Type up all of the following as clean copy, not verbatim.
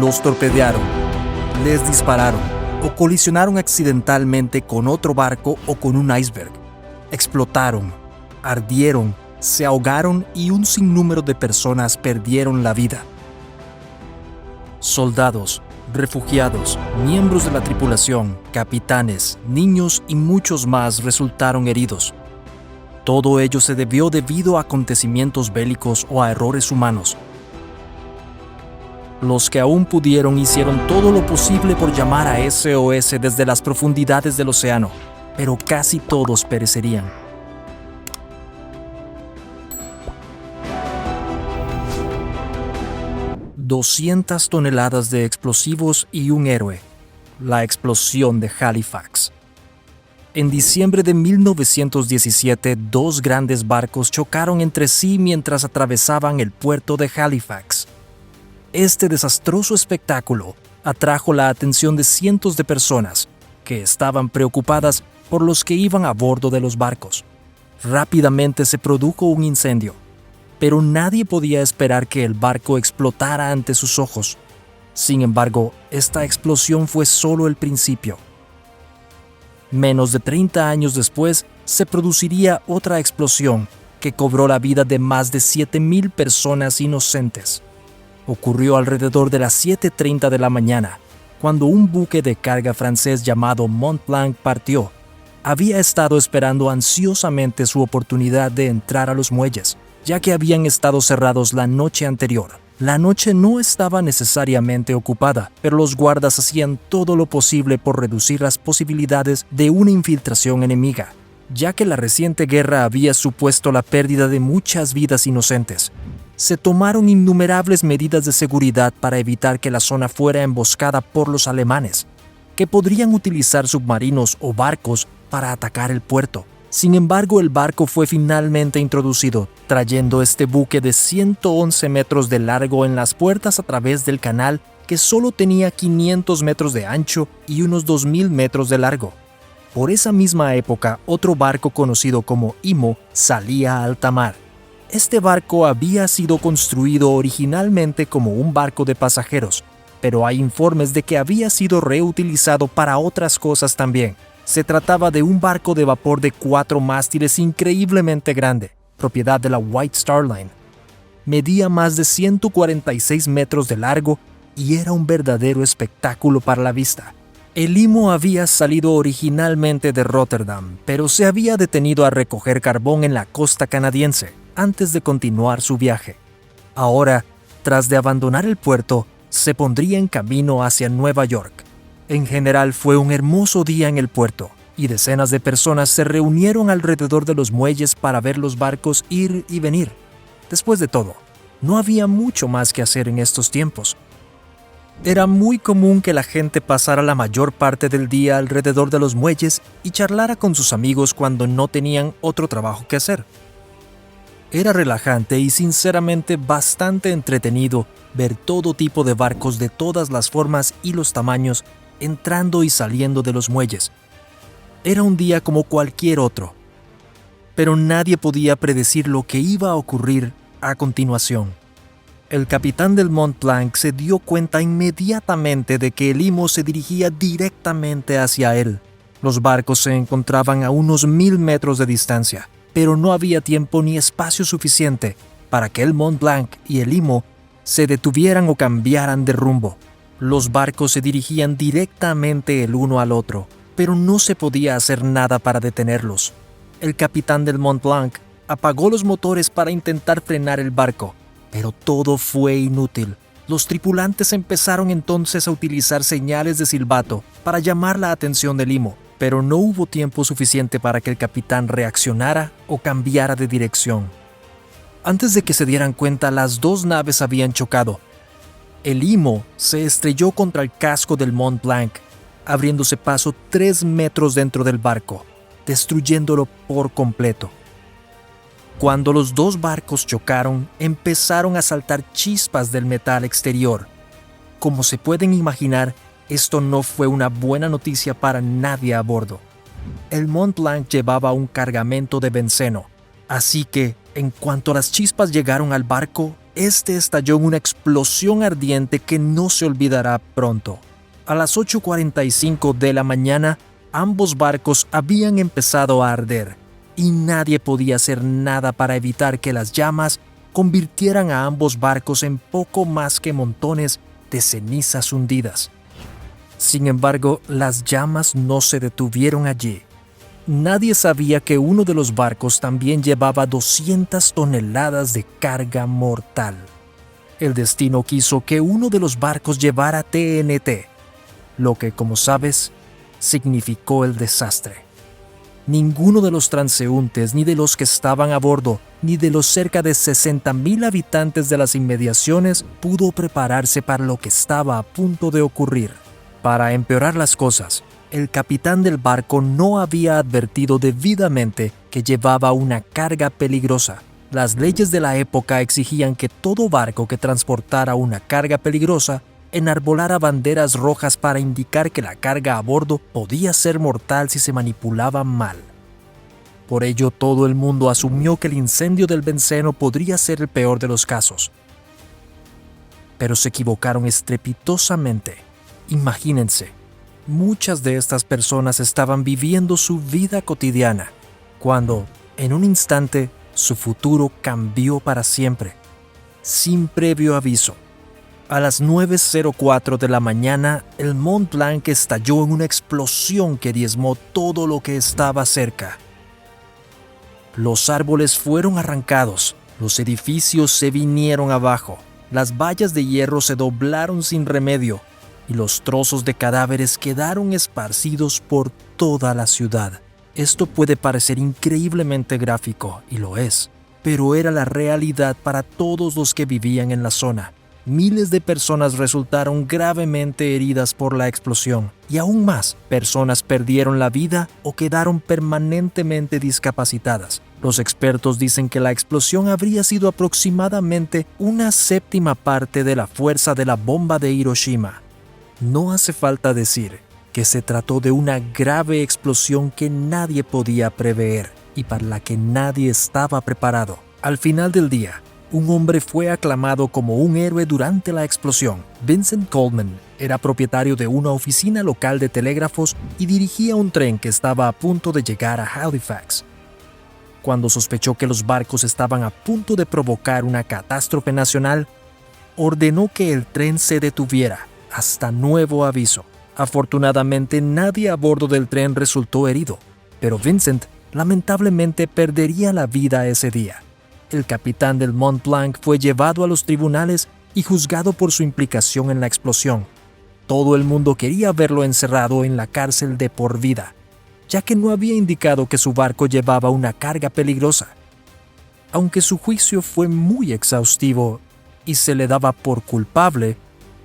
los torpedearon, les dispararon o colisionaron accidentalmente con otro barco o con un iceberg. Explotaron, ardieron, se ahogaron y un sinnúmero de personas perdieron la vida. Soldados, refugiados, miembros de la tripulación, capitanes, niños y muchos más resultaron heridos. Todo ello se debió debido a acontecimientos bélicos o a errores humanos. Los que aún pudieron hicieron todo lo posible por llamar a SOS desde las profundidades del océano, pero casi todos perecerían. $200 toneladas de explosivos y un héroe. La explosión de Halifax. En diciembre de 1917, dos grandes barcos chocaron entre sí mientras atravesaban el puerto de Halifax. Este desastroso espectáculo atrajo la atención de cientos de personas que estaban preocupadas por los que iban a bordo de los barcos. Rápidamente se produjo un incendio, pero nadie podía esperar que el barco explotara ante sus ojos. Sin embargo, esta explosión fue solo el principio. Menos de 30 años después, se produciría otra explosión que cobró la vida de más de 7,000 personas inocentes. Ocurrió alrededor de las 7:30 de la mañana, cuando un buque de carga francés llamado Mont-Blanc partió. Había estado esperando ansiosamente su oportunidad de entrar a los muelles, ya que habían estado cerrados la noche anterior. La noche no estaba necesariamente ocupada, pero los guardas hacían todo lo posible por reducir las posibilidades de una infiltración enemiga, ya que la reciente guerra había supuesto la pérdida de muchas vidas inocentes. Se tomaron innumerables medidas de seguridad para evitar que la zona fuera emboscada por los alemanes, que podrían utilizar submarinos o barcos para atacar el puerto. Sin embargo, el barco fue finalmente introducido, trayendo este buque de 111 metros de largo en las puertas a través del canal que solo tenía 500 metros de ancho y unos 2,000 metros de largo. Por esa misma época, otro barco conocido como Imo salía a alta mar. Este barco había sido construido originalmente como un barco de pasajeros, pero hay informes de que había sido reutilizado para otras cosas también. Se trataba de un barco de vapor de 4 mástiles increíblemente grande, propiedad de la White Star Line. Medía más de 146 metros de largo y era un verdadero espectáculo para la vista. El Imo había salido originalmente de Rotterdam, pero se había detenido a recoger carbón en la costa canadiense antes de continuar su viaje. Ahora, tras de abandonar el puerto, se pondría en camino hacia Nueva York. En general fue un hermoso día en el puerto, y decenas de personas se reunieron alrededor de los muelles para ver los barcos ir y venir. Después de todo, no había mucho más que hacer en estos tiempos. Era muy común que la gente pasara la mayor parte del día alrededor de los muelles y charlara con sus amigos cuando no tenían otro trabajo que hacer. Era relajante y sinceramente bastante entretenido ver todo tipo de barcos de todas las formas y los tamaños entrando y saliendo de los muelles. Era un día como cualquier otro, pero nadie podía predecir lo que iba a ocurrir a continuación. El capitán del Mont-Blanc se dio cuenta inmediatamente de que el Imo se dirigía directamente hacia él. Los barcos se encontraban a unos 1,000 metros de distancia, pero no había tiempo ni espacio suficiente para que el Mont-Blanc y el Imo se detuvieran o cambiaran de rumbo. Los barcos se dirigían directamente el uno al otro, pero no se podía hacer nada para detenerlos. El capitán del Mont-Blanc apagó los motores para intentar frenar el barco, pero todo fue inútil. Los tripulantes empezaron entonces a utilizar señales de silbato para llamar la atención del Imo, pero no hubo tiempo suficiente para que el capitán reaccionara o cambiara de dirección. Antes de que se dieran cuenta, las dos naves habían chocado. El Imo se estrelló contra el casco del Mont-Blanc, abriéndose paso 3 metros dentro del barco, destruyéndolo por completo. Cuando los dos barcos chocaron, empezaron a saltar chispas del metal exterior. Como se pueden imaginar, esto no fue una buena noticia para nadie a bordo. El Mont-Blanc llevaba un cargamento de benceno, así que, en cuanto las chispas llegaron al barco, Este estalló en una explosión ardiente que no se olvidará pronto. A las 8:45 de la mañana, ambos barcos habían empezado a arder y nadie podía hacer nada para evitar que las llamas convirtieran a ambos barcos en poco más que montones de cenizas hundidas. Sin embargo, las llamas no se detuvieron allí. Nadie sabía que uno de los barcos también llevaba 200 toneladas de carga mortal. El destino quiso que uno de los barcos llevara TNT, lo que, como sabes, significó el desastre. Ninguno de los transeúntes, ni de los que estaban a bordo, ni de los cerca de 60,000 habitantes de las inmediaciones pudo prepararse para lo que estaba a punto de ocurrir. Para empeorar las cosas, el capitán del barco no había advertido debidamente que llevaba una carga peligrosa. Las leyes de la época exigían que todo barco que transportara una carga peligrosa enarbolara banderas rojas para indicar que la carga a bordo podía ser mortal si se manipulaba mal. Por ello, todo el mundo asumió que el incendio del benceno podría ser el peor de los casos. Pero se equivocaron estrepitosamente. Imagínense, muchas de estas personas estaban viviendo su vida cotidiana, cuando, en un instante, su futuro cambió para siempre, sin previo aviso. A las 9:04 de la mañana, el Mont Blanc estalló en una explosión que diezmó todo lo que estaba cerca. Los árboles fueron arrancados, los edificios se vinieron abajo, las vallas de hierro se doblaron sin remedio, y los trozos de cadáveres quedaron esparcidos por toda la ciudad. Esto puede parecer increíblemente gráfico, y lo es, pero era la realidad para todos los que vivían en la zona. Miles de personas resultaron gravemente heridas por la explosión, y aún más personas perdieron la vida o quedaron permanentemente discapacitadas. Los expertos dicen que la explosión habría sido aproximadamente una séptima parte de la fuerza de la bomba de Hiroshima. No hace falta decir que se trató de una grave explosión que nadie podía prever y para la que nadie estaba preparado. Al final del día, un hombre fue aclamado como un héroe durante la explosión. Vincent Coleman era propietario de una oficina local de telégrafos y dirigía un tren que estaba a punto de llegar a Halifax. Cuando sospechó que los barcos estaban a punto de provocar una catástrofe nacional, ordenó que el tren se detuviera hasta nuevo aviso. Afortunadamente, nadie a bordo del tren resultó herido, pero Vincent lamentablemente perdería la vida ese día. El capitán del Mont Blanc fue llevado a los tribunales y juzgado por su implicación en la explosión. Todo el mundo quería verlo encerrado en la cárcel de por vida, ya que no había indicado que su barco llevaba una carga peligrosa. Aunque su juicio fue muy exhaustivo y se le daba por culpable,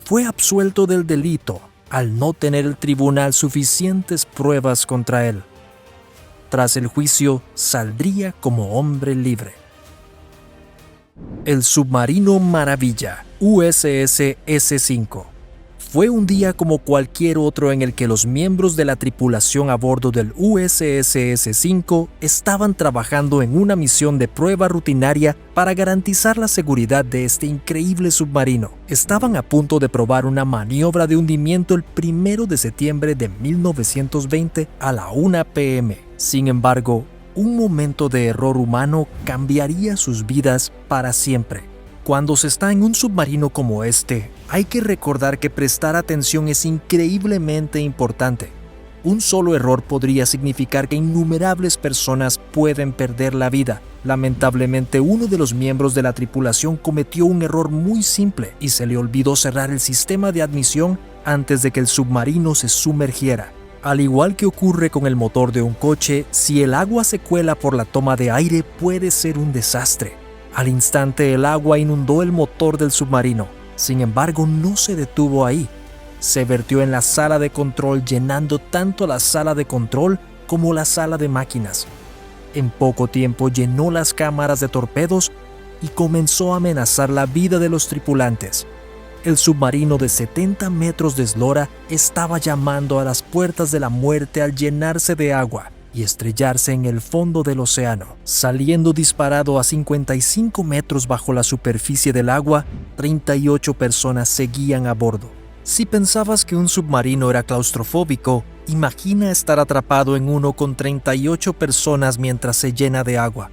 fue absuelto del delito al no tener el tribunal suficientes pruebas contra él. Tras el juicio, saldría como hombre libre. El submarino Maravilla, USS S-5. Fue un día como cualquier otro en el que los miembros de la tripulación a bordo del USS S-5 estaban trabajando en una misión de prueba rutinaria para garantizar la seguridad de este increíble submarino. Estaban a punto de probar una maniobra de hundimiento el 1 de septiembre de 1920 a la 1 p.m. Sin embargo, un momento de error humano cambiaría sus vidas para siempre. Cuando se está en un submarino como este, hay que recordar que prestar atención es increíblemente importante. Un solo error podría significar que innumerables personas pueden perder la vida. Lamentablemente, uno de los miembros de la tripulación cometió un error muy simple y se le olvidó cerrar el sistema de admisión antes de que el submarino se sumergiera. Al igual que ocurre con el motor de un coche, si el agua se cuela por la toma de aire puede ser un desastre. Al instante el agua inundó el motor del submarino. Sin embargo, no se detuvo ahí. Se vertió en la sala de control, llenando tanto la sala de control como la sala de máquinas. En poco tiempo llenó las cámaras de torpedos y comenzó a amenazar la vida de los tripulantes. El submarino de 70 metros de eslora estaba llamando a las puertas de la muerte al llenarse de agua. y estrellarse en el fondo del océano. Saliendo disparado a 55 metros bajo la superficie del agua, 38 personas seguían a bordo. Si pensabas que un submarino era claustrofóbico, imagina estar atrapado en uno con 38 personas mientras se llena de agua.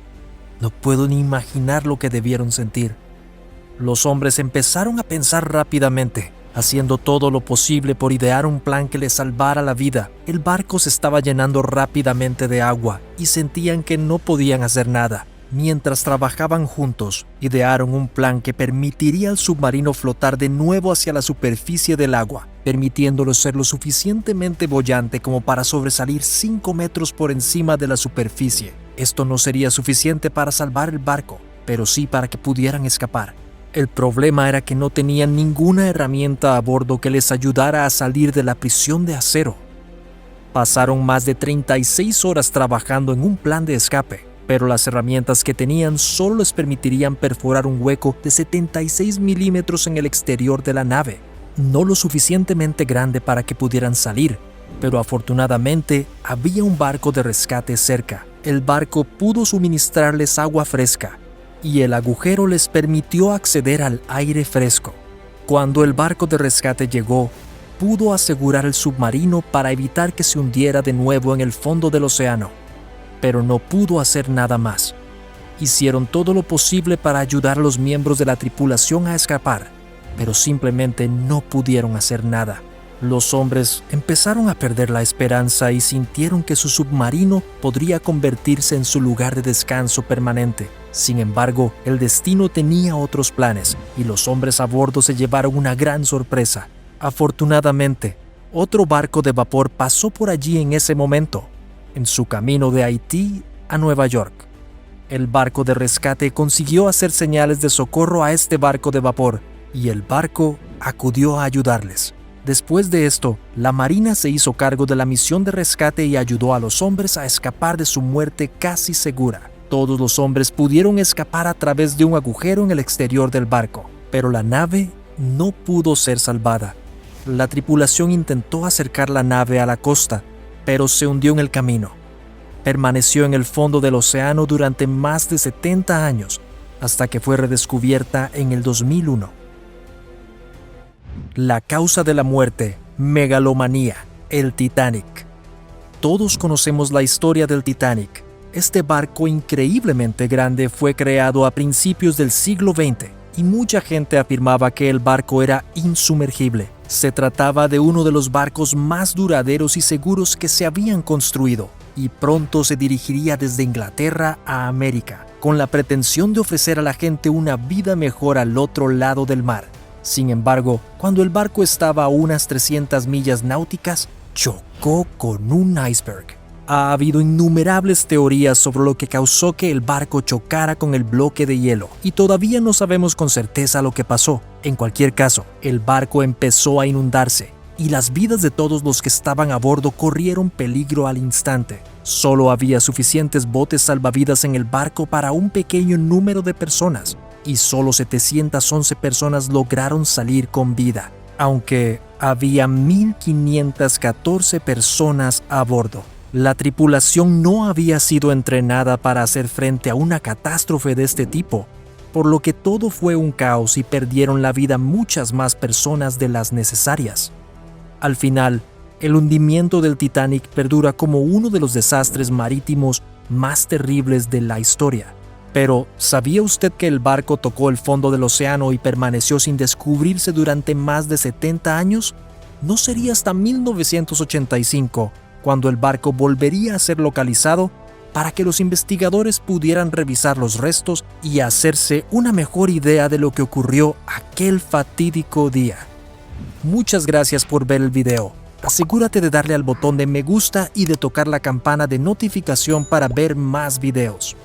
No puedo ni imaginar lo que debieron sentir. Los hombres empezaron a pensar rápidamente, haciendo todo lo posible por idear un plan que les salvara la vida. El barco se estaba llenando rápidamente de agua y sentían que no podían hacer nada. Mientras trabajaban juntos, idearon un plan que permitiría al submarino flotar de nuevo hacia la superficie del agua, permitiéndolo ser lo suficientemente boyante como para sobresalir 5 metros por encima de la superficie. Esto no sería suficiente para salvar el barco, pero sí para que pudieran escapar. El problema era que no tenían ninguna herramienta a bordo que les ayudara a salir de la prisión de acero. Pasaron más de 36 horas trabajando en un plan de escape, pero las herramientas que tenían solo les permitirían perforar un hueco de 76 milímetros en el exterior de la nave, no lo suficientemente grande para que pudieran salir, pero afortunadamente había un barco de rescate cerca. El barco pudo suministrarles agua fresca, y el agujero les permitió acceder al aire fresco. Cuando el barco de rescate llegó, pudo asegurar el submarino para evitar que se hundiera de nuevo en el fondo del océano, pero no pudo hacer nada más. Hicieron todo lo posible para ayudar a los miembros de la tripulación a escapar, pero simplemente no pudieron hacer nada. Los hombres empezaron a perder la esperanza y sintieron que su submarino podría convertirse en su lugar de descanso permanente. Sin embargo, el destino tenía otros planes y los hombres a bordo se llevaron una gran sorpresa. Afortunadamente, otro barco de vapor pasó por allí en ese momento, en su camino de Haití a Nueva York. El barco de rescate consiguió hacer señales de socorro a este barco de vapor y el barco acudió a ayudarles. Después de esto, la Marina se hizo cargo de la misión de rescate y ayudó a los hombres a escapar de su muerte casi segura. Todos los hombres pudieron escapar a través de un agujero en el exterior del barco, pero la nave no pudo ser salvada. La tripulación intentó acercar la nave a la costa, pero se hundió en el camino. Permaneció en el fondo del océano durante más de 70 años, hasta que fue redescubierta en el 2001. La causa de la muerte: megalomanía, el Titanic. Todos conocemos la historia del Titanic. Este barco increíblemente grande fue creado a principios del siglo XX y mucha gente afirmaba que el barco era insumergible. Se trataba de uno de los barcos más duraderos y seguros que se habían construido y pronto se dirigiría desde Inglaterra a América, con la pretensión de ofrecer a la gente una vida mejor al otro lado del mar. Sin embargo, cuando el barco estaba a unas 300 millas náuticas, chocó con un iceberg. Ha habido innumerables teorías sobre lo que causó que el barco chocara con el bloque de hielo, y todavía no sabemos con certeza lo que pasó. En cualquier caso, el barco empezó a inundarse, y las vidas de todos los que estaban a bordo corrieron peligro al instante. Solo había suficientes botes salvavidas en el barco para un pequeño número de personas, y solo 711 personas lograron salir con vida, aunque había 1.514 personas a bordo. La tripulación no había sido entrenada para hacer frente a una catástrofe de este tipo, por lo que todo fue un caos y perdieron la vida muchas más personas de las necesarias. Al final, el hundimiento del Titanic perdura como uno de los desastres marítimos más terribles de la historia. Pero, ¿sabía usted que el barco tocó el fondo del océano y permaneció sin descubrirse durante más de 70 años? No sería hasta 1985 cuando el barco volvería a ser localizado para que los investigadores pudieran revisar los restos y hacerse una mejor idea de lo que ocurrió aquel fatídico día. Muchas gracias por ver el video. Asegúrate de darle al botón de me gusta y de tocar la campana de notificación para ver más videos.